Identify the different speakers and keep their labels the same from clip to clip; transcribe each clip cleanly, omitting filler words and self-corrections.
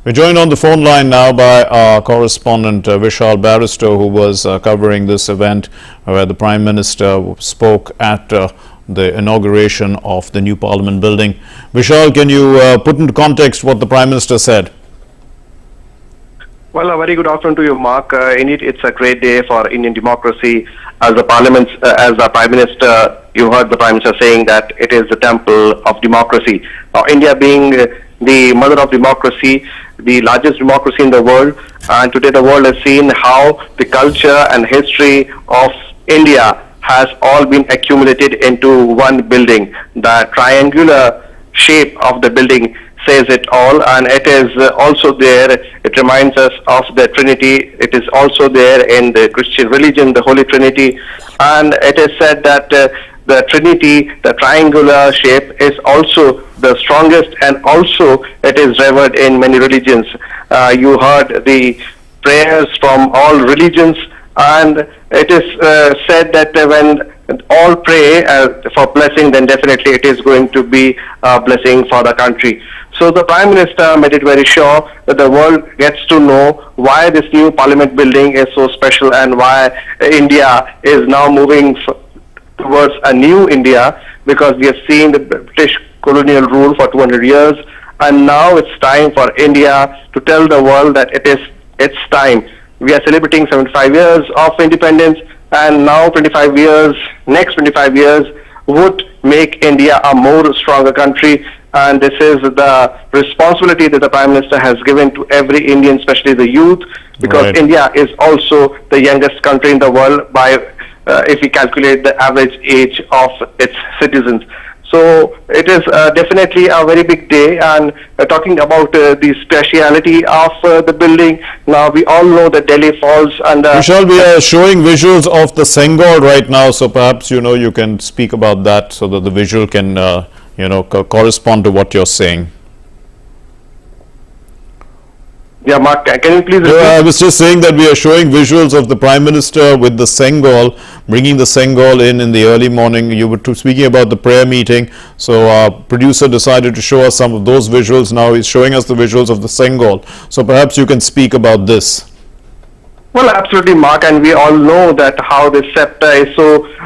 Speaker 1: We're joined on the phone line now by our correspondent Vishal Baristo, who was covering this event where the Prime Minister spoke at the inauguration of the new Parliament building. Vishal, can you put into context what the Prime Minister said?
Speaker 2: Well, a very good afternoon to you, Mark. Indeed, it's a great day for Indian democracy. As the Parliament, as the Prime Minister, you heard the Prime Minister saying that it is the temple of democracy. Now, India being the mother of democracy, the largest democracy in the world, and today the world has seen how the culture and history of India has all been accumulated into one building. The triangular shape of the building says it all, and it is also there. It reminds us of the Trinity. It is also there in the Christian religion, the Holy Trinity, and it is said that the Trinity, the triangular shape, is also the strongest, and also it is revered in many religions. You heard the prayers from all religions, and it is said that when all pray for blessing, then definitely it is going to be a blessing for the country. So the Prime Minister made it very sure that the world gets to know why this new Parliament building is so special and why India is now moving towards a new India, because we have seen the British colonial rule for 200 years, and now it's time for India to tell the world that it's time. We are celebrating 75 years of independence, and now 25 years, next 25 years would make India a more stronger country, and this is the responsibility that the Prime Minister has given to every Indian, especially the youth, because
Speaker 1: Right.
Speaker 2: India is also the youngest country in the world by if we calculate the average age of its citizens. So it is definitely a very big day, and talking about the speciality of the building, now we all know that Delhi falls under...
Speaker 1: Vishal, we are showing visuals of the Sengol right now, so perhaps you can speak about that so that the visual can correspond to what you're saying.
Speaker 2: Yeah, Mark, can you please repeat?
Speaker 1: I was just saying that we are showing visuals of the Prime Minister with the Sengol, bringing the Sengol in the early morning. You were speaking about the prayer meeting, so our producer decided to show us some of those visuals. Now he's showing us the visuals of the Sengol. So perhaps you can speak about this.
Speaker 2: Well, absolutely, Mark, and we all know that how this scepter is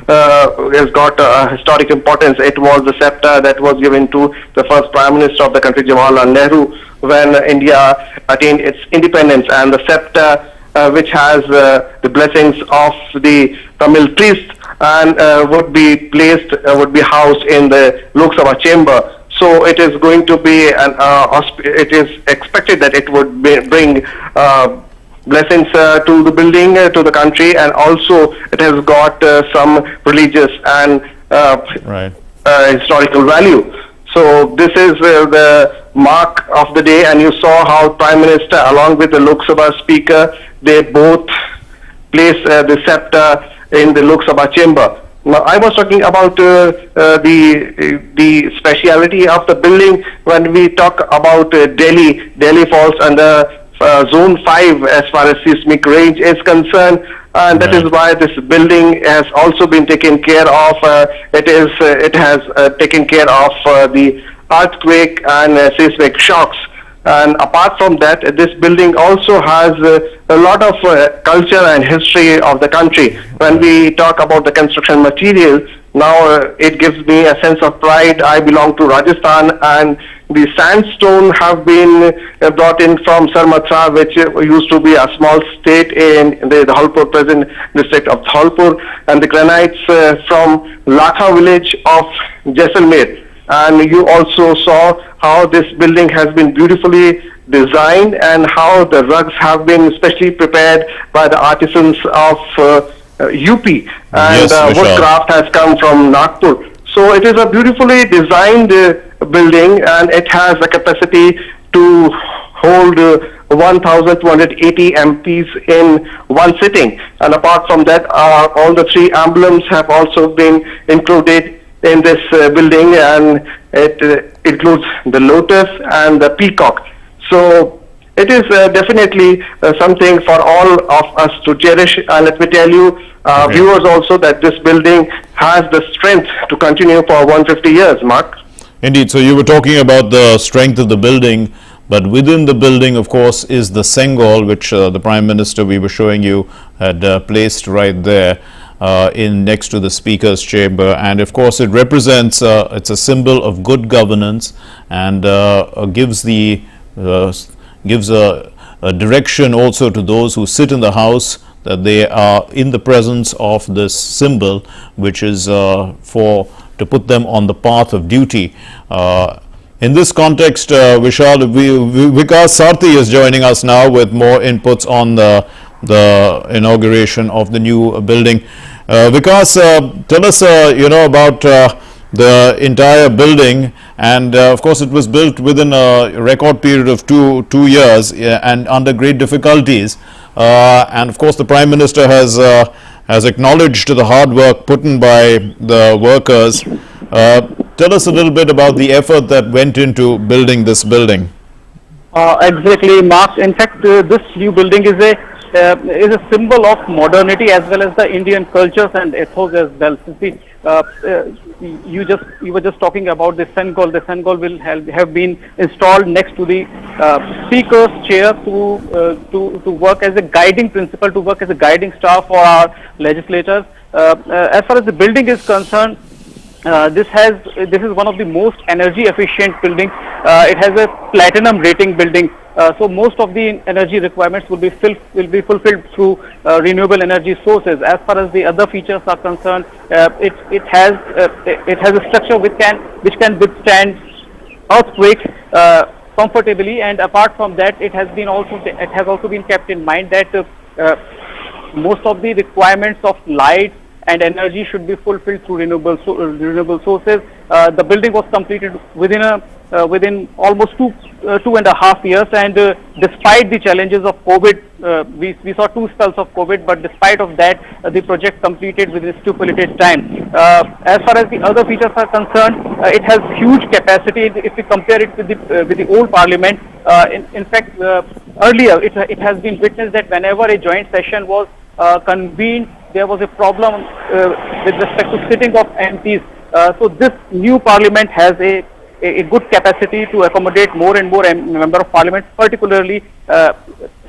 Speaker 2: has got historic importance. It was the scepter that was given to the first Prime Minister of the country, Jawaharlal Nehru, when India attained its independence, and the scepter which has the blessings of the Tamil priest and would be housed in the Lok Sabha chamber. So it is going to be it is expected that it would bring blessings to the building, to the country, and also it has got some religious and historical value. So this is the mark of the day, and you saw how Prime Minister along with the Lok Sabha Speaker, they both placed the scepter in the Lok Sabha chamber. Now, I was talking about the speciality of the building. When we talk about Delhi falls under Zone 5 as far as seismic range is concerned, and that is why this building has also been taken care of. It has taken care of the earthquake and seismic shocks. And apart from that, this building also has a lot of culture and history of the country. When we talk about the construction material, now it gives me a sense of pride. I belong to Rajasthan, and the sandstone have been brought in from Sarmatra, which used to be a small state in the Dhalpur, present district of Dhalpur, and the granites from Lakha village of Jaisalmer. And you also saw how this building has been beautifully designed, and how the rugs have been specially prepared by the artisans of UP, and woodcraft has come from Nagpur. So it is a beautifully designed building, and it has a capacity to hold 1,280 MPs in one sitting. And apart from that, all the three emblems have also been included in this building, and it includes the lotus and the peacock. So it is definitely something for all of us to cherish. And let me tell you, viewers also, that this building has the strength to continue for 150 years, Mark.
Speaker 1: Indeed. So you were talking about the strength of the building, but within the building, of course, is the Sengol, which the Prime Minister, we were showing you, had placed right there in next to the Speaker's chamber. And of course, it represents, it's a symbol of good governance, and gives a direction also to those who sit in the House, that they are in the presence of this symbol, which is to put them on the path of duty. In this context, Vishal, Vikas Sarthi is joining us now with more inputs on the inauguration of the new building. Vikas, tell us, about the entire building, and of course it was built within a record period of two years and under great difficulties, and of course the Prime Minister has acknowledged the hard work put in by the workers. Tell us a little bit about the effort that went into building this building.
Speaker 3: Exactly, Mark. In fact, this new building is a symbol of modernity as well as the Indian cultures and ethos as well. See, you were just talking about the Sengol. The Sengol will have been installed next to the Speaker's chair to work as a guiding principle, to work as a guiding star for our legislators. As far as the building is concerned, this is one of the most energy efficient buildings. It has a platinum rating building. So most of the energy requirements will be fulfilled through renewable energy sources. As far as the other features are concerned, it has a structure which can withstand earthquakes comfortably. And apart from that, it has also been kept in mind that most of the requirements of light and energy should be fulfilled through renewable sources. The building was completed within almost two and a half years, and despite the challenges of COVID, we saw two spells of COVID, but despite of that, the project completed within stipulated time. As far as the other features are concerned, it has huge capacity. If we compare it with the old Parliament, in fact, earlier it has been witnessed that whenever a joint session was convened, there was a problem with respect to sitting of MPs. So this new Parliament has a good capacity to accommodate more and more member of Parliament. Particularly,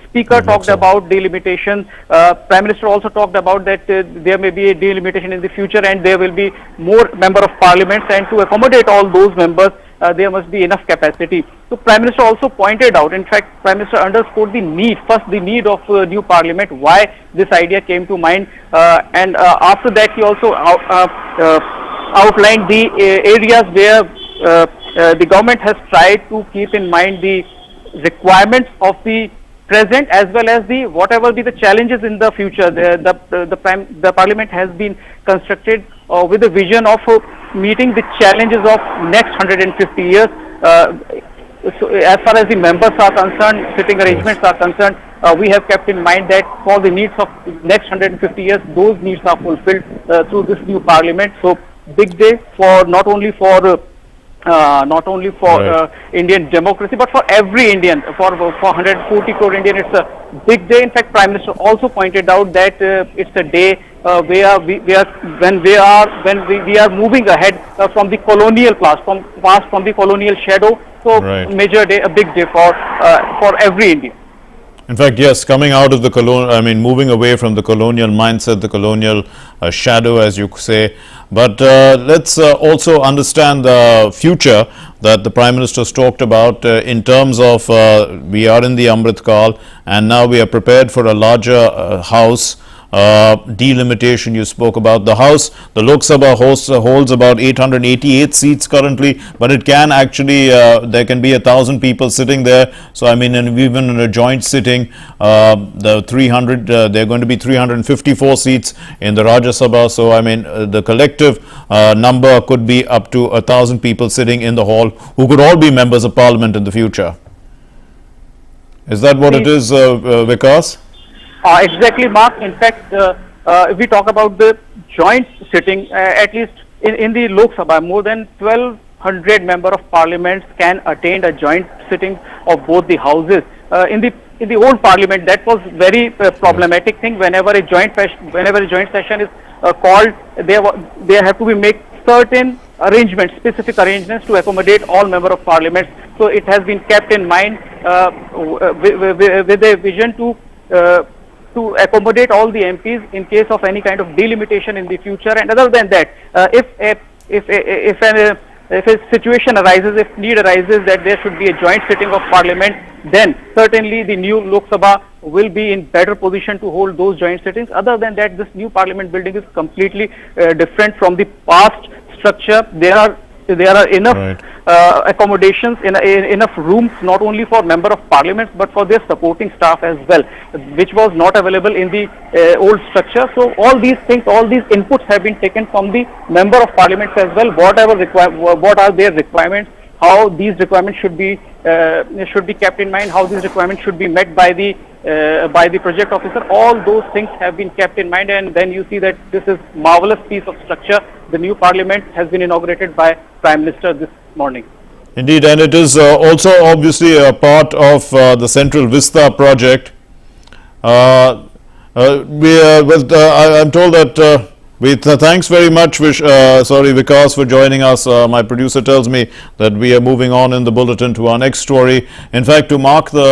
Speaker 3: Speaker talked about delimitation. Prime Minister also talked about that there may be a delimitation in the future, and there will be more member of Parliament, and to accommodate all those members, there must be enough capacity. So Prime Minister also pointed out, in fact, Prime Minister underscored the need of new Parliament, why this idea came to mind, and after that he also outlined the areas where the government has tried to keep in mind the requirements of the present as well as whatever be the challenges in the future. The Parliament has been constructed with a vision of meeting the challenges of next 150 years. So as far as the members are concerned, sitting arrangements are concerned, we have kept in mind that for the needs of next 150 years, those needs are fulfilled through this new Parliament. So big day for not only for Indian democracy, but for every Indian, for 140 crore Indian. It's a big day. In fact, Prime Minister also pointed out that it's a day where we are moving ahead from the colonial past, from the colonial shadow. So major day, a big day for every Indian.
Speaker 1: In fact, yes, coming out of the moving away from the colonial mindset, the colonial shadow, as you say. But let's also understand the future that the Prime Minister's talked about in terms of we are in the Amrit Kal, and now we are prepared for a larger House. Delimitation you spoke about. The House, the Lok Sabha holds about 888 seats currently, but it can actually, there can be 1,000 people sitting there. So I mean, even in a joint sitting, there are going to be 354 seats in the Rajya Sabha. So I mean, the collective number could be up to 1,000 people sitting in the hall, who could all be members of Parliament in the future. Is that what it is, Vikas?
Speaker 3: Exactly, Mark. In fact, if we talk about the joint sitting, at least in the Lok Sabha, more than 1,200 member of Parliament can attend a joint sitting of both the houses. In the old Parliament, that was very problematic thing. Whenever a joint session is called, there have to be make certain arrangements, specific arrangements to accommodate all member of Parliament. So it has been kept in mind with a vision to accommodate all the MPs in case of any kind of delimitation in the future. And other than that, if a situation arises, if need arises that there should be a joint sitting of Parliament, then certainly the new Lok Sabha will be in better position to hold those joint sittings. Other than that, this new Parliament building is completely different from the past structure. There are enough accommodations, enough rooms, not only for member of parliaments but for their supporting staff as well, which was not available in the old structure. So all these things, all these inputs have been taken from the member of parliaments as well. What are their requirements, how these requirements should be kept in mind, how these requirements should be met by the project officer. All those things have been kept in mind, and then you see that this is marvelous piece of structure. The new parliament has been inaugurated by Prime Minister this morning.
Speaker 1: Indeed, and it is also obviously a part of the Central Vista project. I'm told that thanks very much, Vikas, for joining us. My producer tells me that we are moving on in the bulletin to our next story. In fact, to mark the